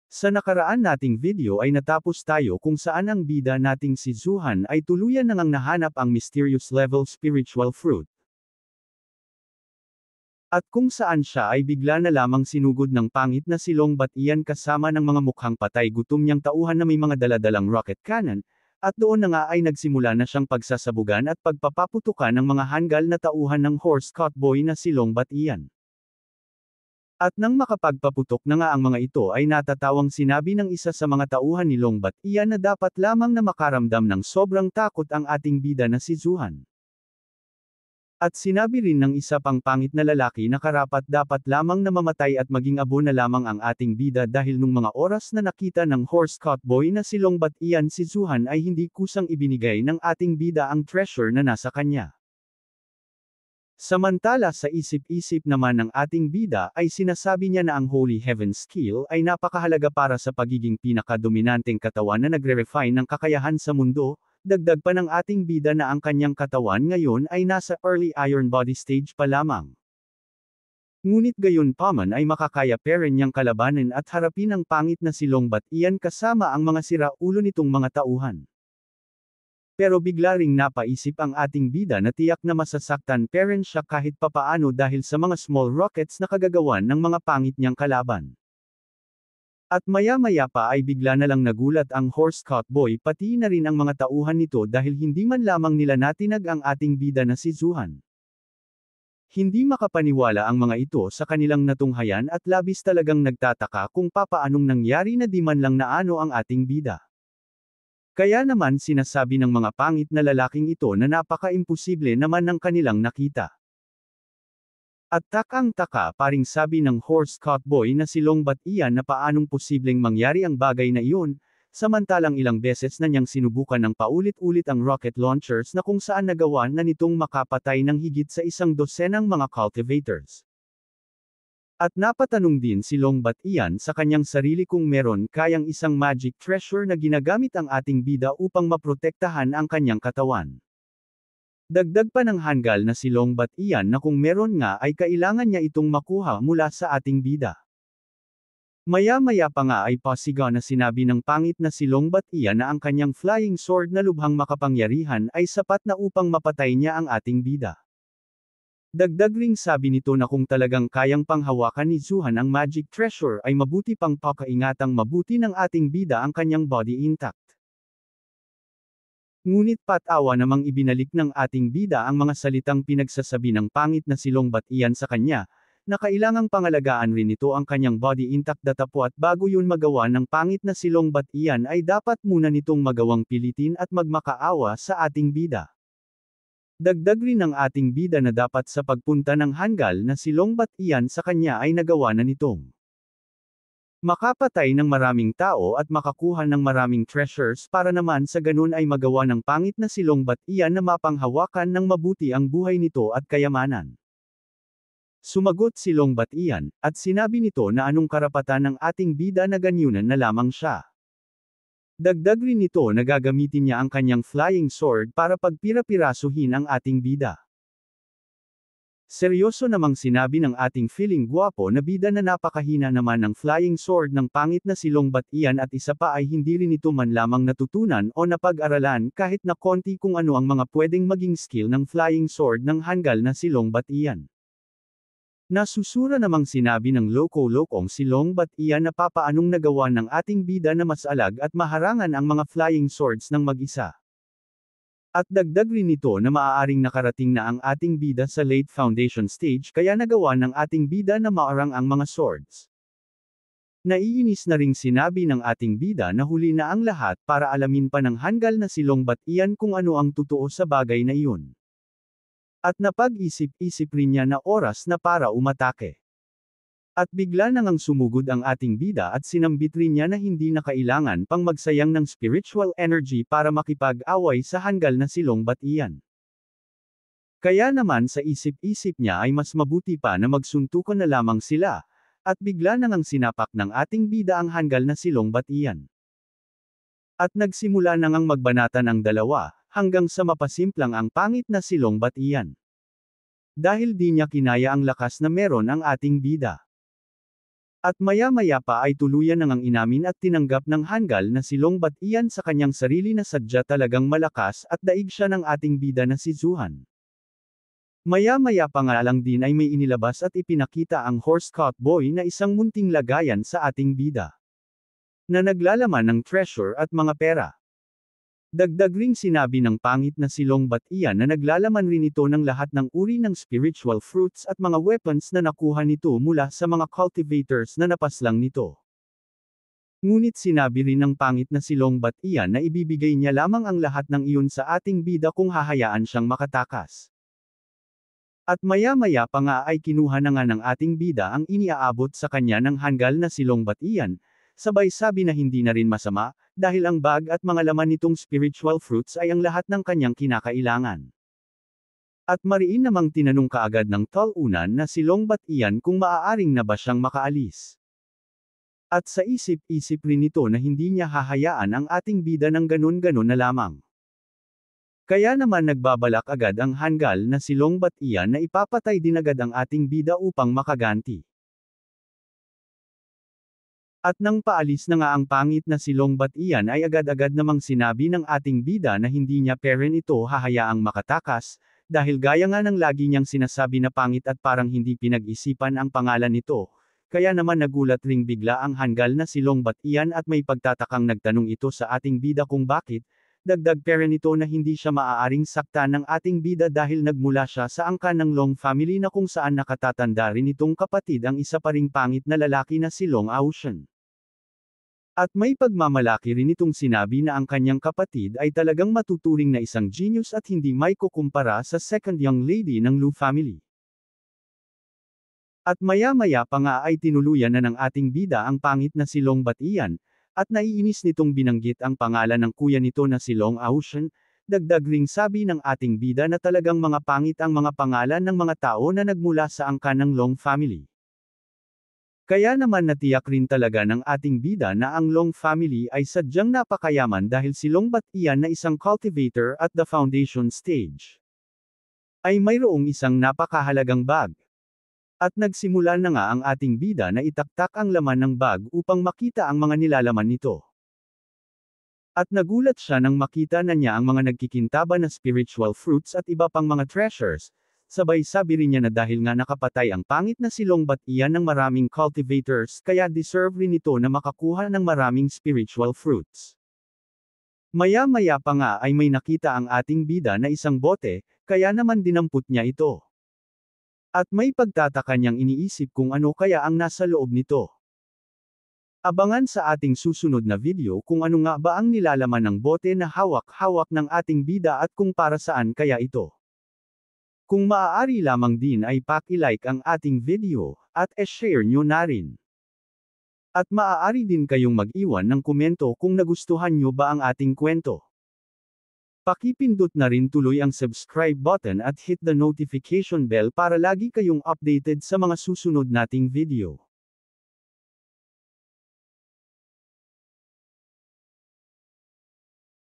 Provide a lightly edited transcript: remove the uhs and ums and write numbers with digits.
Sa nakaraan nating video ay natapos tayo kung saan ang bida nating si Zuhan ay tuluyan nang nahanap ang mysterious level spiritual fruit. At kung saan siya ay bigla na lamang sinugod ng pangit na silong batian kasama ng mga mukhang patay gutom niyang tauhan na may mga daladalang rocket cannon, at doon na nga ay nagsimula na siyang pagsasabugan at pagpapaputukan ng mga hanggal na tauhan ng horse cowboy na silong batian. At nang makapagpaputok na nga ang mga ito ay natatawang sinabi ng isa sa mga tauhan ni Longbat iyan na dapat lamang na makaramdam ng sobrang takot ang ating bida na si Zuhan. At sinabi rin ng isa pang pangit na lalaki na karapat dapat lamang na mamatay at maging abo na lamang ang ating bida dahil nung mga oras na nakita ng horse cowboy na si Longbat iyan si Zuhan ay hindi kusang ibinigay ng ating bida ang treasure na nasa kanya. Samantala sa isip-isip naman ng ating bida ay sinasabi niya na ang Holy Heaven skill ay napakahalaga para sa pagiging pinakadominanteng katawan na nagre-refine ng kakayahan sa mundo, dagdag pa ng ating bida na ang kanyang katawan ngayon ay nasa early iron body stage pa lamang. Ngunit gayon paman ay makakaya pa rin niyang kalabanin at harapin ang pangit na si Longbat iyan kasama ang mga sira-ulo nitong mga tauhan. Pero bigla ring napaisip ang ating bida na tiyak na masasaktan pa rin siya kahit papaano dahil sa mga small rockets na kagagawan ng mga pangit niyang kalaban. At maya-maya pa ay bigla na lang nagulat ang horse cowboy pati na rin ang mga tauhan nito dahil hindi man lamang nila natinag ang ating bida na si Zuhan. Hindi makapaniwala ang mga ito sa kanilang natunghayan at labis talagang nagtataka kung papaanong nangyari na di man lang naano ang ating bida. Kaya naman sinasabi ng mga pangit na lalaking ito na napaka-imposible naman ng kanilang nakita. At takang-taka paring sabi ng horse cowboy na si Longbat iyan na paanong posibleng mangyari ang bagay na iyon, samantalang ilang beses na niyang sinubukan ng paulit-ulit ang rocket launchers na kung saan nagawa na nitong makapatay ng higit sa 100 mga cultivators. At napatanong din si Longbat iyan sa kanyang sarili kung meron kayang isang magic treasure na ginagamit ang ating bida upang maprotektahan ang kanyang katawan. Dagdag pa ng hanggal na si Longbat iyan na kung meron nga ay kailangan niya itong makuha mula sa ating bida. Maya-maya pa nga ay pasigaw na sinabi ng pangit na si Longbat iyan na ang kanyang flying sword na lubhang makapangyarihan ay sapat na upang mapatay niya ang ating bida. Dagdag ring sabi nito na kung talagang kayang panghawakan ni Zuhan ang magic treasure ay mabuti pang pakaingatang mabuti ng ating bida ang kanyang body intact. Ngunit patawa namang ibinalik ng ating bida ang mga salitang pinagsasabi ng pangit na si Longbat iyan sa kanya, na kailangang pangalagaan rin nito ang kanyang body intact datapwat bago yun magawa ng pangit na si Longbat iyan ay dapat muna nitong magawang pilitin at magmakaawa sa ating bida. Dagdag rin ng ating bida na dapat sa pagpunta ng hanggal na si Longbat iyan sa kanya ay nagawa na nitong makapatay ng maraming tao at makakuha ng maraming treasures para naman sa ganun ay magawa ng pangit na si Longbat iyan na mapanghawakan ng mabuti ang buhay nito at kayamanan. Sumagot si Longbat iyan, at sinabi nito na anong karapatan ng ating bida na ganyunan na lamang siya. Dagdag rin nito na gagamitin niya ang kanyang flying sword para pagpira-pirasuhin ang ating bida. Seryoso namang sinabi ng ating feeling gwapo na bida na napakahina naman ng flying sword ng pangit na si Longbat iyan at isa pa ay hindi rin ito man lamang natutunan o napag-aralan kahit na konti kung ano ang mga pwedeng maging skill ng flying sword ng hanggal na si Longbat iyan. Nasusura namang sinabi ng loko-lokong si Longbat iyan na papaanong nagawa ng ating bida na mas alag at maharangan ang mga flying swords ng mag-isa. At dagdag rin nito na maaaring nakarating na ang ating bida sa late foundation stage kaya nagawa ng ating bida na maarang ang mga swords. Naiinis na ring sinabi ng ating bida na huli na ang lahat para alamin pa ng hanggal na si Longbat iyan kung ano ang totoo sa bagay na iyon. At napag-isip-isip rin niya na oras na para umatake. At bigla na ngang sumugod ang ating bida at sinambit rin niya na hindi na kailangan pang magsayang ng spiritual energy para makipag-away sa hanggal na si Longbat iyan. Kaya naman sa isip-isip niya ay mas mabuti pa na magsuntukan na lamang sila, at bigla na ngang sinapak ng ating bida ang hanggal na si Longbat iyan. At nagsimula na ngang magbanatan ang dalawa, hanggang sa mapasimplang ang pangit na si Longbat iyan. Dahil di niya kinaya ang lakas na meron ang ating bida. At maya-maya pa ay tuluyan nang ang inamin at tinanggap ng Hangul na si Long Batian sa kanyang sarili na sadya talagang malakas at daig siya ng ating bida na si Zuhan. Maya-maya pa nga lang din ay may inilabas at ipinakita ang horse boy na isang munting lagayan sa ating bida, na naglalaman ng treasure at mga pera. Dagdag ring sinabi ng pangit na si Long Batian na naglalaman rin ito ng lahat ng uri ng spiritual fruits at mga weapons na nakuha nito mula sa mga cultivators na napaslang nito. Ngunit sinabi rin ng pangit na si Long Batian na ibibigay niya lamang ang lahat ng iyon sa ating bida kung hahayaan siyang makatakas. At maya-maya pa nga ay kinuha na nga ng ating bida ang iniaabot sa kanya ng Hangul na si Long Batian, sabay sabi na hindi na rin masama, dahil ang bag at mga laman nitong spiritual fruits ay ang lahat ng kanyang kinakailangan. At mariin namang tinanong kaagad ng talunan na si Long Batian kung maaaring na ba siyang makaalis. At sa isip-isip rin ito na hindi niya hahayaan ang ating bida ng ganun-ganon na lamang. Kaya naman nagbabalak agad ang Hangul na si Long Batian na ipapatay din agad ang ating bida upang makaganti. At nang paalis na nga ang pangit na si Long Batian ay agad-agad namang sinabi ng ating bida na hindi niya peren ito hahayaang makatakas, dahil gaya nga ng lagi niyang sinasabi na pangit at parang hindi pinag-isipan ang pangalan nito. Kaya naman nagulat ring bigla ang Hangul na si Long Batian at may pagtatakang nagtanong ito sa ating bida kung bakit, dagdag pera nito na hindi siya maaaring saktan ng ating bida dahil nagmula siya sa angkan ng Long family na kung saan nakatatanda rin itong kapatid ang isa pa ring pangit na lalaki na si Long Ocean. At may pagmamalaki rin itong sinabi na ang kanyang kapatid ay talagang matuturing na isang genius at hindi may kukumpara sa second young lady ng Lu family. At maya-maya pa nga ay tinuluyan na ng ating bida ang pangit na si Long Batian, at naiinis nitong binanggit ang pangalan ng kuya nito na si Long Ocean, dagdag ring sabi ng ating bida na talagang mga pangit ang mga pangalan ng mga tao na nagmula sa angkan ng Long family. Kaya naman natiyak rin talaga ng ating bida na ang Long family ay sadyang napakayaman dahil si Long Batian na isang cultivator at the foundation stage ay mayroong isang napakahalagang bag. At nagsimula na nga ang ating bida na itaktak ang laman ng bag upang makita ang mga nilalaman nito. At nagulat siya nang makita na niya ang mga nagkikintaba na spiritual fruits at iba pang mga treasures. Sabay sabi rin niya na dahil nga nakapatay ang pangit na si Long Batian ng maraming cultivators kaya deserve rin ito na makakuha ng maraming spiritual fruits. Maya-maya pa nga ay may nakita ang ating bida na isang bote, kaya naman dinampot niya ito. At may pagtataka niyang iniisip kung ano kaya ang nasa loob nito. Abangan sa ating susunod na video kung ano nga ba ang nilalaman ng bote na hawak-hawak ng ating bida at kung para saan kaya ito. Kung maaari lamang din ay paki-like ang ating video, at e-share nyo na rin. At maaari din kayong mag-iwan ng komento kung nagustuhan nyo ba ang ating kwento. Pakipindot na rin tuloy ang subscribe button at hit the notification bell para lagi kayong updated sa mga susunod nating video.